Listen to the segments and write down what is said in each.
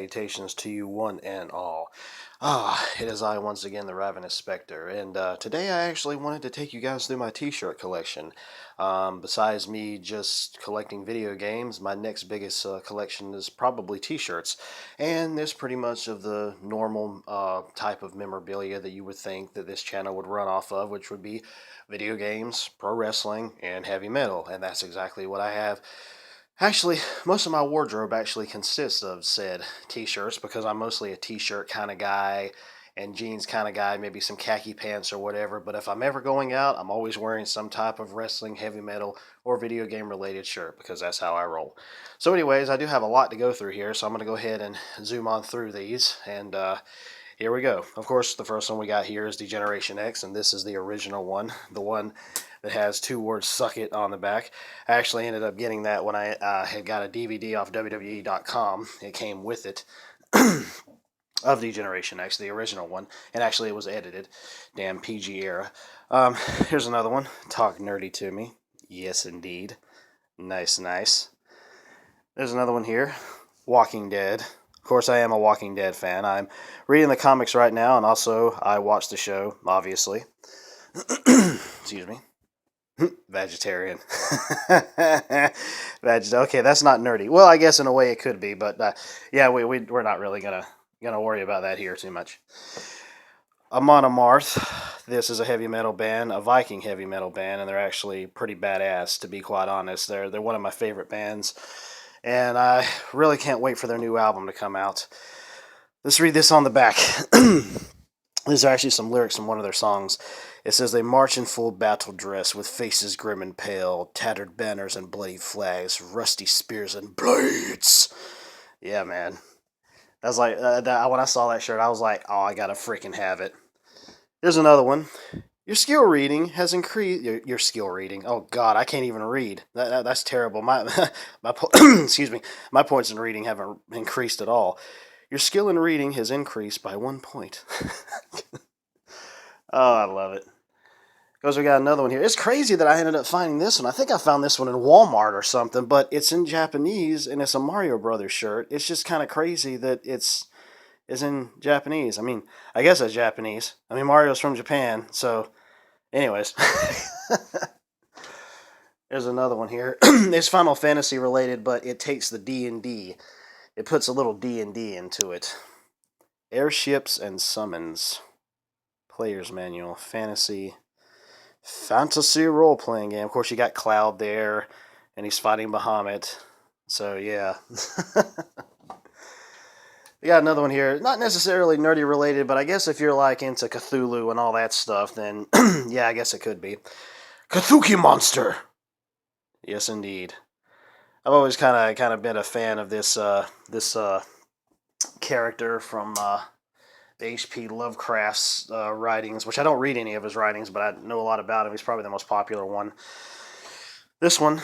Salutations to you, one and all. It is I once again, the Ravenous Spectre, and today I actually wanted to take you guys through my t-shirt collection. Besides me just collecting video games, my next biggest collection is probably t-shirts, and there's pretty much of the normal type of memorabilia that you would think that this channel would run off of, which would be video games, pro wrestling, and heavy metal, and that's exactly what I have. Actually, most of my wardrobe actually consists of said t-shirts because I'm mostly a t-shirt kind of guy and jeans kind of guy, maybe some khaki pants or whatever. But if I'm ever going out, I'm always wearing some type of wrestling, heavy metal, or video game related shirt because that's how I roll. So anyways, I do have a lot to go through here, so I'm going to go ahead and zoom on through these. And here we go. Of course, the first one we got here is Degeneration X, and this is the original one, the one that has two words "suck it" on the back. I actually ended up getting that when I had got a DVD off WWE.com. It came with it of Degeneration X, the original one, and actually it was edited. Damn PG era. Here's another one. Talk nerdy to me. Yes, indeed. Nice, nice. There's another one here. Walking Dead. Of course, I am a Walking Dead fan. I'm reading the comics right now, and also I watch the show, obviously. Excuse me. Vegetarian. Okay, that's not nerdy. Well, I guess in a way it could be, but yeah, we're not really gonna worry about that here too much. Amon Amarth. This is a heavy metal band, a Viking heavy metal band, and they're actually pretty badass, to be quite honest. They're one of my favorite bands, and I really can't wait for their new album to come out. Let's read this on the back. These are actually some lyrics from one of their songs. It says, "They march in full battle dress, with faces grim and pale, tattered banners and bloody flags, rusty spears and blades." Yeah, man. That's like, when I saw that shirt, I was like, oh, I gotta freaking have it. Here's another one. Your skill reading has increased. Your skill reading. Oh God, I can't even read. That's terrible. My excuse me. My points in reading haven't increased at all. Your skill in reading has increased by 1 point. Oh, I love it. Because we got another one here. It's crazy that I ended up finding this one. I think I found this one in Walmart or something, but it's in Japanese and it's a Mario Brothers shirt. It's just kind of crazy that it's in Japanese. I mean, I guess it's Japanese. I mean, Mario's from Japan, so anyways. There's another one here. It's Final Fantasy related, but it takes the D&D. It puts a little D&D into it. Airships and Summons. Player's Manual. Fantasy role-playing game. Of course, you got Cloud there, and he's fighting Bahamut. So, yeah. We got another one here. Not necessarily nerdy related, but I guess if you're like into Cthulhu and all that stuff, then yeah, I guess it could be. Cthulhu Monster! Yes, indeed. I've always kind of been a fan of this character from the H.P. Lovecraft's writings, which I don't read any of his writings, but I know a lot about him. He's probably the most popular one. This one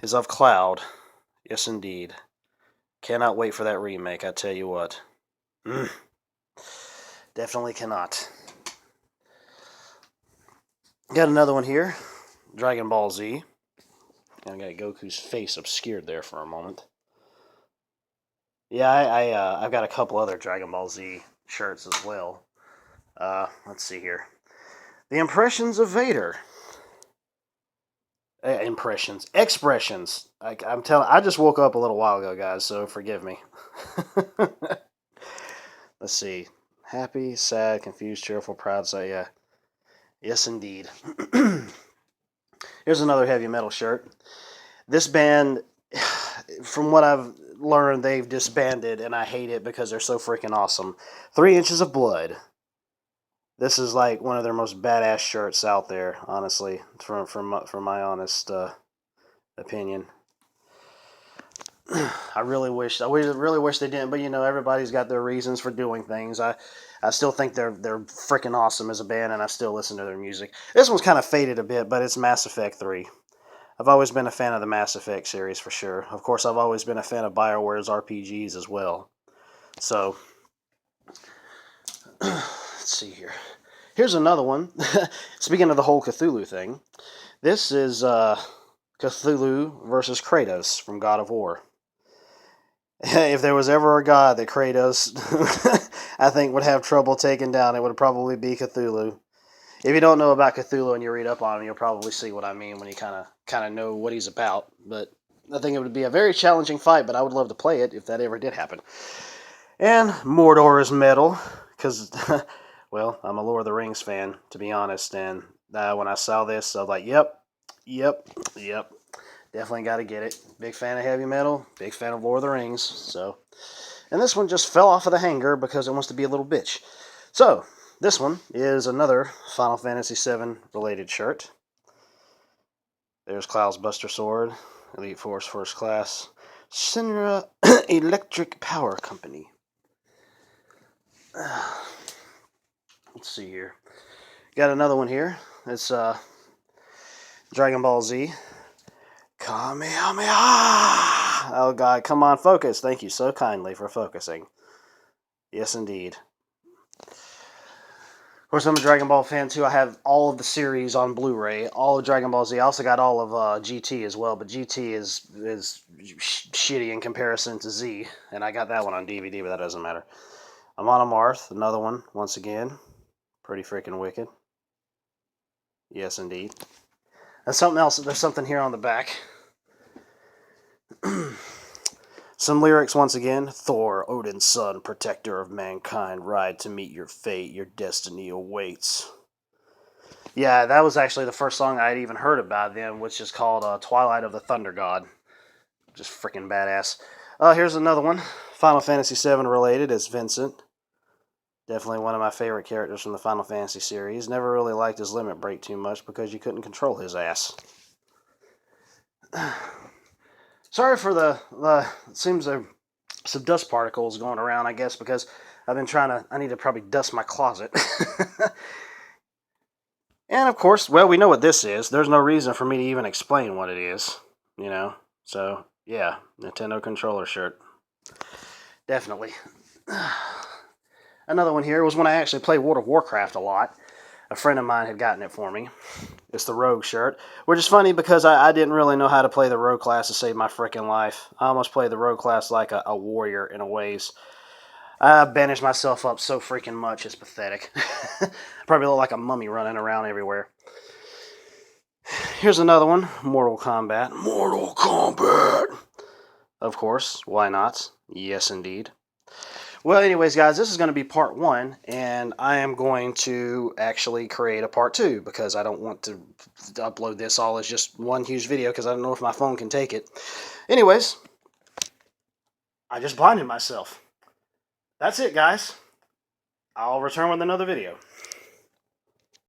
is of Cloud. Yes, indeed. Cannot wait for that remake, I tell you what. Definitely cannot. Got another one here. Dragon Ball Z. I got Goku's face obscured there for a moment. Yeah, I've got a couple other Dragon Ball Z shirts as well. Let's see here. The Impressions of Vader. Expressions. I'm telling. I just woke up a little while ago, guys, so forgive me. Let's see. Happy, sad, confused, cheerful, proud. So yeah, yes, indeed. Here's another heavy metal shirt. This band, from what I've learned, they've disbanded, and I hate it because they're so freaking awesome. 3 Inches of Blood. This is like one of their most badass shirts out there, honestly, from my honest opinion. I really wish they didn't, but you know, everybody's got their reasons for doing things. I still think they're freaking awesome as a band, and I still listen to their music. This one's kind of faded a bit, but it's Mass Effect 3. I've always been a fan of the Mass Effect series for sure. Of course, I've always been a fan of BioWare's RPGs as well. So, let's see here. Here's another one. Speaking of the whole Cthulhu thing, this is Cthulhu versus Kratos from God of War. If there was ever a god that Kratos, I think, would have trouble taking down, it would probably be Cthulhu. If you don't know about Cthulhu and you read up on him, you'll probably see what I mean when you kind of know what he's about. But I think it would be a very challenging fight, but I would love to play it if that ever did happen. And Mordor is metal, because, well, I'm a Lord of the Rings fan, to be honest, and when I saw this, I was like, yep, yep, definitely got to get it. Big fan of heavy metal, big fan of Lord of the Rings, so. And this one just fell off of the hanger because it wants to be a little bitch. So, this one is another Final Fantasy VII related shirt. There's Cloud's Buster Sword, Elite Force First Class, Sinra Electric Power Company. Let's see here. Got another one here. It's Dragon Ball Z. Kamehameha! Oh God, come on, focus. Thank you so kindly for focusing. Yes, indeed. Of course, I'm a Dragon Ball fan too. I have all of the series on Blu-ray, all of Dragon Ball Z. I also got all of GT as well, but GT is shitty in comparison to Z, and I got that one on DVD, but that doesn't matter. Amon Amarth, another one, once again. Pretty freaking wicked. Yes, indeed. And something else, there's something here on the back. Some lyrics once again. Thor, Odin's son, protector of mankind, ride to meet your fate, your destiny awaits. Yeah, that was actually the first song I'd even heard about them, which is called Twilight of the Thunder God. Just freaking badass. Here's another one. Final Fantasy VII related. It's Vincent. Definitely one of my favorite characters from the Final Fantasy series. Never really liked his limit break too much because you couldn't control his ass. Sorry for it seems there's some dust particles going around, I guess, because I've been I need to probably dust my closet. And of course, well, we know what this is. There's no reason for me to even explain what it is, you know? So, yeah, Nintendo controller shirt. Definitely. Another one here was when I actually played World of Warcraft a lot. A friend of mine had gotten it for me. It's the Rogue shirt, which is funny because I didn't really know how to play the Rogue class to save my freaking life. I almost played the Rogue class like a warrior in a ways. I bandaged myself up so freaking much, it's pathetic. Probably look like a mummy running around everywhere. Here's another one, Mortal Kombat. Mortal Kombat! Of course, why not? Yes, indeed. Well, anyways, guys, this is going to be part 1, and I am going to actually create a part 2, because I don't want to upload this all as just one huge video, because I don't know if my phone can take it. Anyways, I just blinded myself. That's it, guys. I'll return with another video.